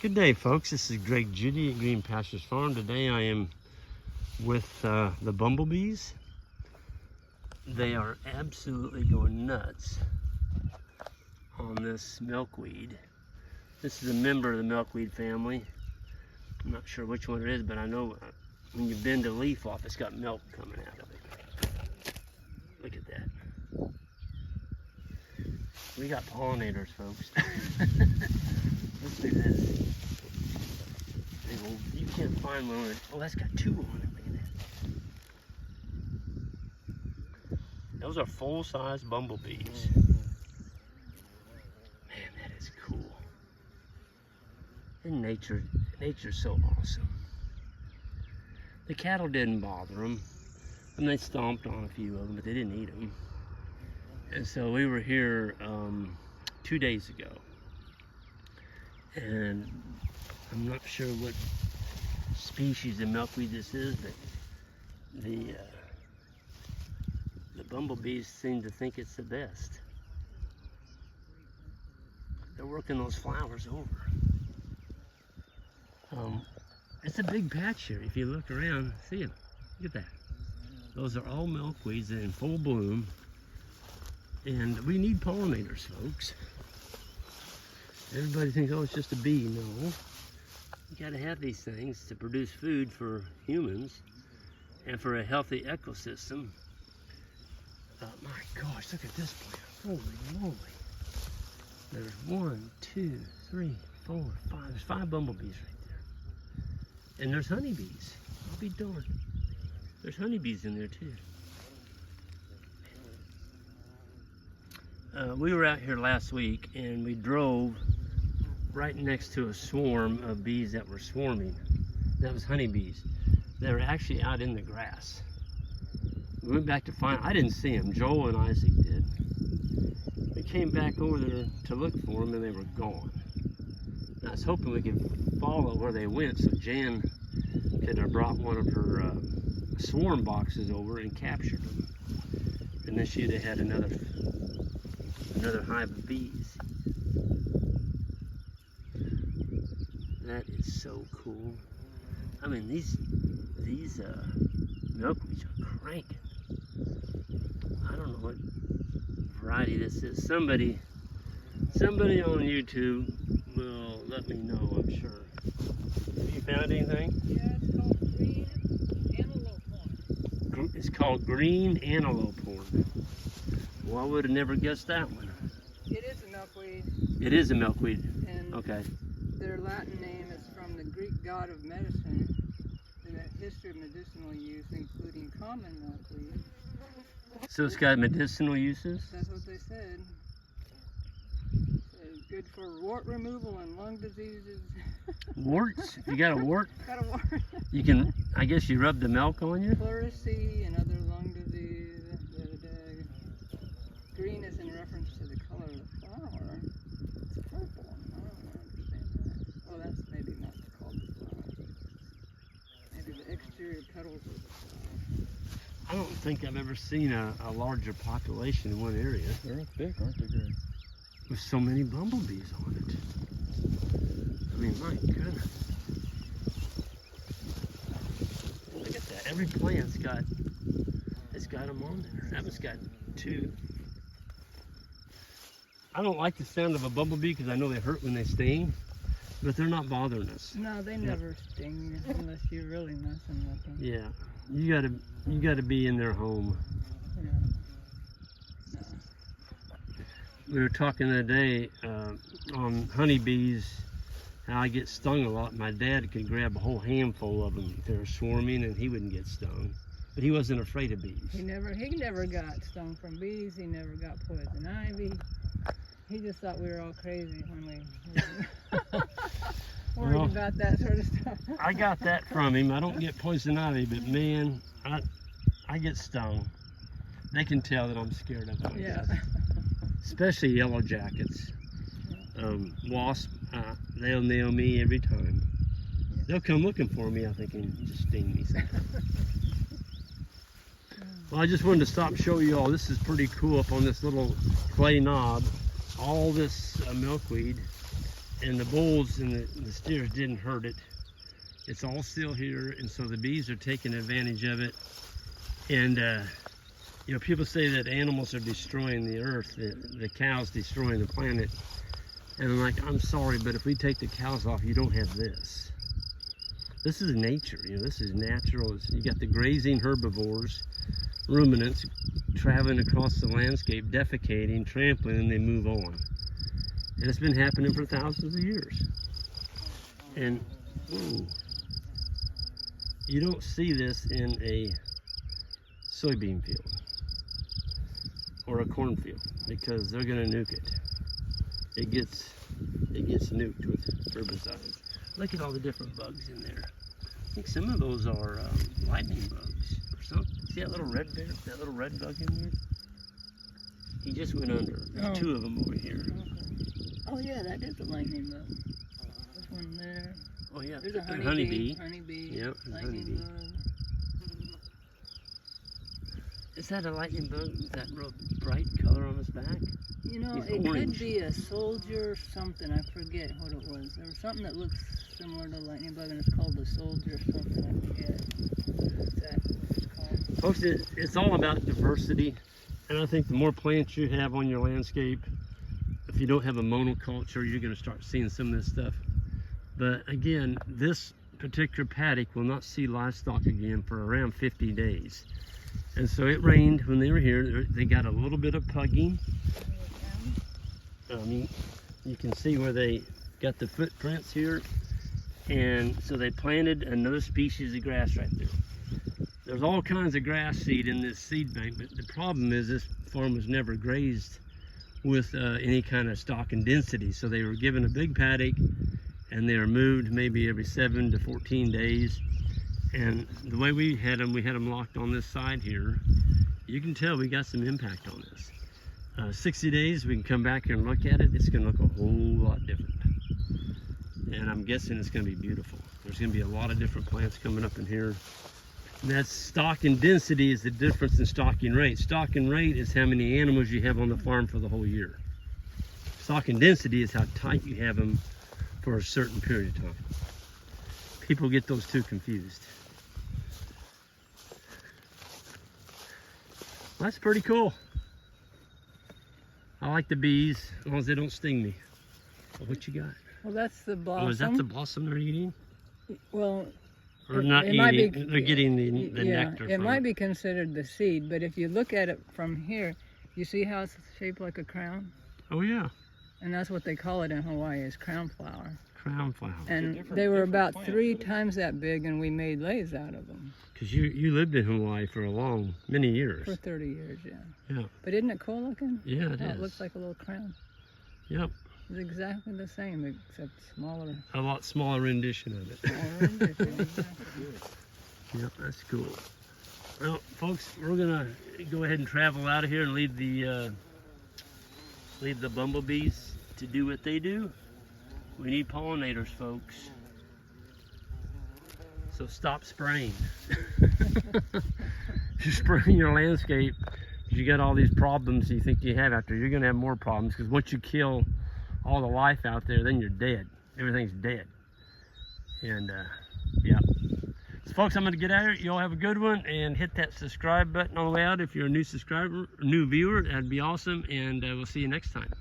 Good day, folks. This is Greg Judy at Green Pastures Farm. Today I am with the bumblebees. They are absolutely going nuts on this milkweed. This is a member of the milkweed family. I'm not sure which one it is, but I know when you bend a leaf off, it's got milk coming out of it. Look at that. We got pollinators, folks. Let's do this. You can't find one on it. Oh, that's got two on it. Look at that. Those are full-size bumblebees. Man, that is cool. And nature's so awesome. The cattle didn't bother them. And they stomped on a few of them, but they didn't eat them. And so we were here 2 days ago. And I'm not sure what species of milkweed this is, but the bumblebees seem to think it's the best. They're working those flowers over. It's a big patch here. If you look around, see them. Look at that. Those are all milkweeds in full bloom. And we need pollinators, folks. Everybody thinks, oh, it's just a bee. No. You gotta have these things to produce food for humans and for a healthy ecosystem. My gosh, look at this plant. Holy moly. There's 1, 2, 3, 4, 5. There's 5 bumblebees right there. And there's honeybees. I'll be darned. There's honeybees in there too. We were out here last week and we drove right next to a swarm of bees that were swarming. That was honeybees. They were actually out in the grass. We went back to find, I didn't see them, Joel and Isaac did. We came back over there to look for them and they were gone. And I was hoping we could follow where they went so Jan could have brought one of her swarm boxes over and captured them. And then she'd have had another hive of bees. That is so cool. I mean, these milkweeds are cranking. I don't know what variety this is. Somebody on YouTube will let me know, I'm sure. Have you found anything? Yeah, it's called green antelope horn. It's called green antelope horn. Well, I would have never guessed that one. It is a milkweed. It is a milkweed. And okay. Their Latin name is from the Greek god of medicine, and the history of medicinal use, including common milkweed. So it's got medicinal uses? That's what they said. It's good for wart removal and lung diseases. Warts? If you got a wart, Got a wart. you can, I guess you rub the milk on you? Pleurisy and other lung disease. Green is in reference to the color of the flower. It's purple. I don't understand that. Oh, that's maybe not called the flower. Maybe the exterior petals of the flower. I don't think I've ever seen a larger population in one area. They're big, aren't they, Greg? With so many bumblebees on it. I mean, my goodness. Look at that. Every plant's got them on there. That one's got 2. I don't like the sound of a bumblebee because I know they hurt when they sting, but they're not bothering us. No, they never sting unless you're really messing with them. Yeah, you gotta be in their home. Yeah. No. We were talking the other day on honeybees, how I get stung a lot. My dad could grab a whole handful of them if they were swarming and he wouldn't get stung. But he wasn't afraid of bees. He never got stung from bees. He never got poison ivy. He just thought we were all crazy when we worried about that sort of stuff. I got that from him. I don't get poison ivy, but man, I get stung. They can tell that I'm scared of them. Yeah. Especially yellow jackets. Wasp, they'll nail me every time. They'll come looking for me, I think, and just sting me sometimes. Well, I just wanted to stop and show you all. This is pretty cool up on this little clay knob. All this milkweed. and the bulls and the steers didn't hurt it. It's all still here, and so the bees are taking advantage of it. And you know, people say that animals are destroying the earth, the cows destroying the planet. And I'm like, I'm sorry, but if we take the cows off, you don't have this. This is nature, you know, this is natural. You got the grazing herbivores, ruminants, traveling across the landscape, defecating, trampling, and they move on. And it's been happening for thousands of years. And, whoa, you don't see this in a soybean field or a cornfield because they're gonna nuke it. It gets nuked with herbicides. Look at all the different bugs in there. I think some of those are lightning bugs or something. See that little red bear, that little red bug in there? He just went under. There's two of them over here. Oh yeah, that is a lightning bug. There's one there. Oh yeah, There's a honeybee. Honeybee. Yep, Lightning bug. Is that a lightning bug with that real bright color on his back? You know, He's it orange. could be a soldier something. I forget what it was. There was something that looks similar to a lightning bug, and it's called the soldier something. I forget exactly what it's called. Folks, it's all about diversity. And I think the more plants you have on your landscape, if you don't have a monoculture, you're going to start seeing some of this stuff. But again, this particular paddock will not see livestock again for around 50 days. And so it rained when they were here. They got a little bit of pugging. You can see where they got the footprints here. And so they planted another species of grass right there. There's all kinds of grass seed in this seed bank, but the problem is this farm was never grazed with any kind of stock and density. So they were given a big paddock and they were moved maybe every 7 to 14 days. And the way we had them locked on this side here. You can tell we got some impact on this. 60 days, we can come back here and look at it. It's gonna look a whole lot different. And I'm guessing it's gonna be beautiful. There's gonna be a lot of different plants coming up in here. And that's stock and density is the difference in stocking rate. Stocking rate is how many animals you have on the farm for the whole year. Stock and density is how tight you have them for a certain period of time. People get those two confused. Well, that's pretty cool. I like the bees, as long as they don't sting me. Well, what you got? Well, that's the blossom. Oh, is that the blossom they're eating? Well, Or not it might eating, be, they're getting the yeah, nectar it from might it. be considered the seed, but if you look at it from here, you see how it's shaped like a crown? Oh yeah, And that's what they call it in Hawaii, is crown flower. crown flower. And they were about 3 times that big, and we made leis out of them. Because you lived in Hawaii for many years. For 30 years, yeah. Yeah. But isn't it cool looking? Yeah, it How is. it looks like a little crown. Yep. It's exactly the same, except smaller. A lot smaller rendition of it. Smaller edition, exactly. Yep, that's cool. Well, folks, we're gonna go ahead and travel out of here and leave the bumblebees to do what they do. We need pollinators, folks. So stop spraying. If you spray your landscape, you got all these problems you think you have after. You're gonna have more problems because once you kill all the life out there, then you're dead. Everything's dead. And yeah. So folks, I'm gonna get out of here. You all have a good one, and hit that subscribe button on the way out if you're a new subscriber, new viewer. That'd be awesome, and we'll see you next time.